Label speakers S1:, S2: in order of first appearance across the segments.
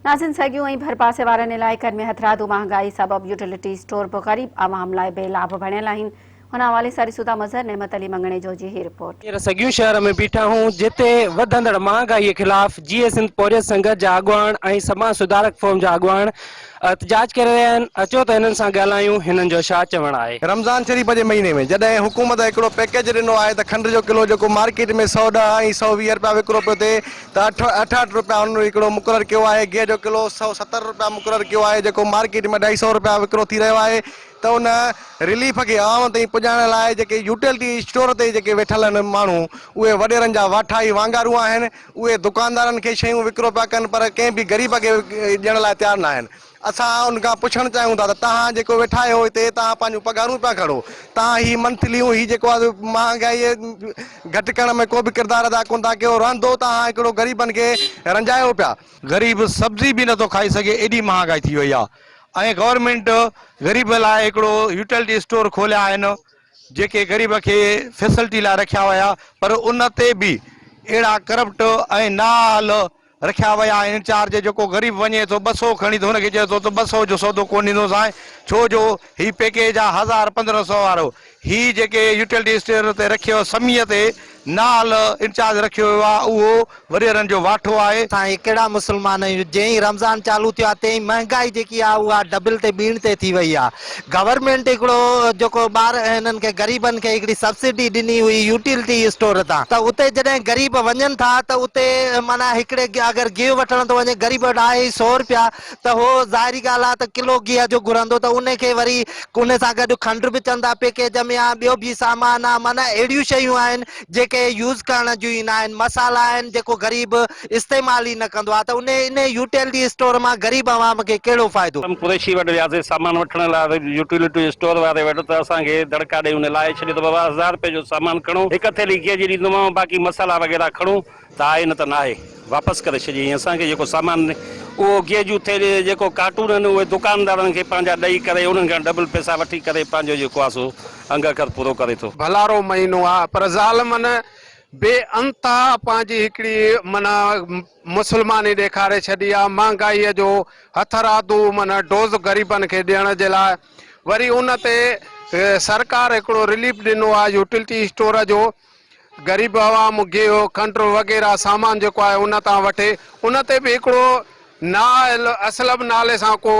S1: नाज़िन सॻियूं ऐं भरपासे वारनि इलाइक़नि में हथिरादू महांगाई सबब यूटिलिटी स्टोर बि ग़रीब आवाम लाइ बेलाभ बणियल आहिनि। हुन हवाले सां ॾिसूं था मज़र नेमत अली मंगणे जो जी ही रिपोर्ट।
S2: सॻियूं शहर में बीठा हूं जिते वधंदड़ महांगाई खिलाफ़ जीए सिंध पोरियत संगत जा अॻुवान ऐं समाज सुधारक फोरम जा अॻुवान एहतजाज करे रहिया आहिनि। अचो त हिननि सां ॻाल्हायूं, हिननि जो छा चवणु आहे।
S3: रमज़ान शरीफ़ जे महीने में जॾहिं हुकूमत हिकिड़ो पैकेज ॾिनो आहे त खंड जो किलो जेको मार्केट में 110 ऐं 120 रुपया विकिरो पियो थिए त 68 रुपया हुन हिकिड़ो मुक़ररु कयो आहे। गिह जो किलो 170 रुपया मुक़ररु कयो आहे जेको मार्केट में 250 रुपया विकिरो थी रहियो आहे। त उन रिलीफ खे आवाम ताईं पुॼाइण लाइ जेके यूटिलिटी स्टोर ते जेके वेठल आहिनि माण्हू, उहे वॾेरनि जा वाठाई वांगारू आहिनि। उहे दुकानदारनि खे शयूं विकिरो पिया कनि पर कंहिं बि ग़रीब खे ॾियण लाइ तयारु न आहिनि। असां उनखां पुछणु चाहियूं था त तव्हां जेको वेठा आहियो हिते, तव्हां पंहिंजूं पघारूं पिया खणो, तव्हां ही मंथलियूं ही जेको आहे महांगाई घटि करण में को बि किरदारु अदा कोन था कयो। रहंदो तव्हां हिकिड़ो ग़रीबनि खे रंजायो पिया।
S4: गरीब सब्जी भी नथो खाई सघे, एॾी महांगाई थी वई आहे। ऐं गवर्नमेंट ग़रीब लाइ हिकिड़ो यूटिलिटी स्टोर खोलिया आहिनि जेके ग़रीब खे फैसिलिटी लाइ रखिया हुया, पर उन ते बि अहिड़ा करप्ट ऐं नाल रखिया विया आहिनि। इंचार्ज जेको ग़रीब वञे थो 200 खणी थो, हुनखे चए थो त 200 जो सौदो कोन ॾींदोसांइ, छो जो ही पैकेज आहे 1000-1500 वारो। ही जेके यूटिलिटी स्टोर ते रखियो समीअ ते नाल इंचार्ज रखियो वियो आहे, उहो वॾेरनि जो वाठो आहे।
S5: असां कहिड़ा मुस्लमान आहियूं, जंहिं रमज़ान चालू थियो आहे तंहिं महांगाई जेकी आहे उहा डबल ते ॿीण ते थी वई आहे। गवर्नमेंट हिकिड़ो जेको ॿार हिननि खे ग़रीबनि खे हिकिड़ी सब्सिडी ॾिनी हुई यूटिलिटी स्टोर तां, त उते जॾहिं ग़रीब वञनि था त उते माना हिकिड़े अगरि गिहु वठण थो वञे ग़रीब वटि आहे 100 रुपया, त उहो ज़ाहिरी ॻाल्हि आहे त किलो गिह जो घुरंदो त उनखे वरी उन सां गॾु खंडु बि चवंदा पैकेज में आहे, ॿियो बि सामान आहे। माना अहिड़ियूं शयूं आहिनि जेके यूज़ करण जूं ई न आहिनि, मसाला आहिनि जेको ग़रीब इस्तेमालु ई न कंदो आहे। त इन यूटिलिटी स्टोर मां ग़रीब आवाम खे कहिड़ो फ़ाइदो?
S2: कुरैशी वटि वियासीं सामान वठण लाइ यूटिलिटी स्टोर वारे वटि, त असांखे दड़का ॾेई हुन लाइ छॾियो त बाबा 1000 रुपए जो सामान खणो, हिकु थैली गिह जी ॾींदोमांव, बाक़ी मसाला वग़ैरह खणो। त आहे न त न आहे, वापसि करे छॾियईं। असांखे जेको सामान उहो गिह जूं थैली जेको कार्टून आहिनि उहे दुकानदारनि खे पंहिंजा ॾेई करे उन्हनि खां डबल पैसा वठी करे पंहिंजो जेको आहे सो अंग कर पूरो करे थो।
S6: भलारो महीनो आहे पर ज़ालिमनि बेअंता पंहिंजी हिकिड़ी माना मुस्लमानी ॾेखारे छॾी आहे। महांगाईअ जो हथरादू माना डोज़ ग़रीबनि खे ॾियण जे लाइ वरी उन ते सरकार हिकिड़ो रिलीफ ॾिनो आहे यूटिलिटी स्टोर जो। ग़रीब आवाम गिहु खंडु वग़ैरह सामान जेको आहे उन तां वठे, उन ते बि हिकिड़ो नाल असलब नाले सां को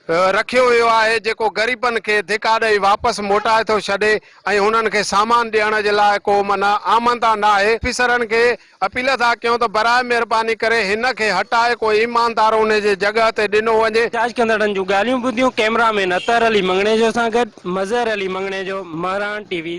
S6: रखियो वियो आहे जेको ग़रीबनि खे धिका ॾेई वापसि मोटाए थो छॾे ऐं हुननि खे सामान ॾियण जे लाइ को माना आमंदा न आहे। ऑफिसरनि खे अपील था कयूं त बराए महिरबानी करे हिन खे हटाए कोई ईमानदार उन जे जॻह ते ॾिनो वञे।
S2: एहतजाज कंदड़नि जूं ॻाल्हियूं ॿुधियूं। कैमरामैन अतर अली मंगणे जो सां गॾु मज़र अली मंगणे जो, महरान टीवी।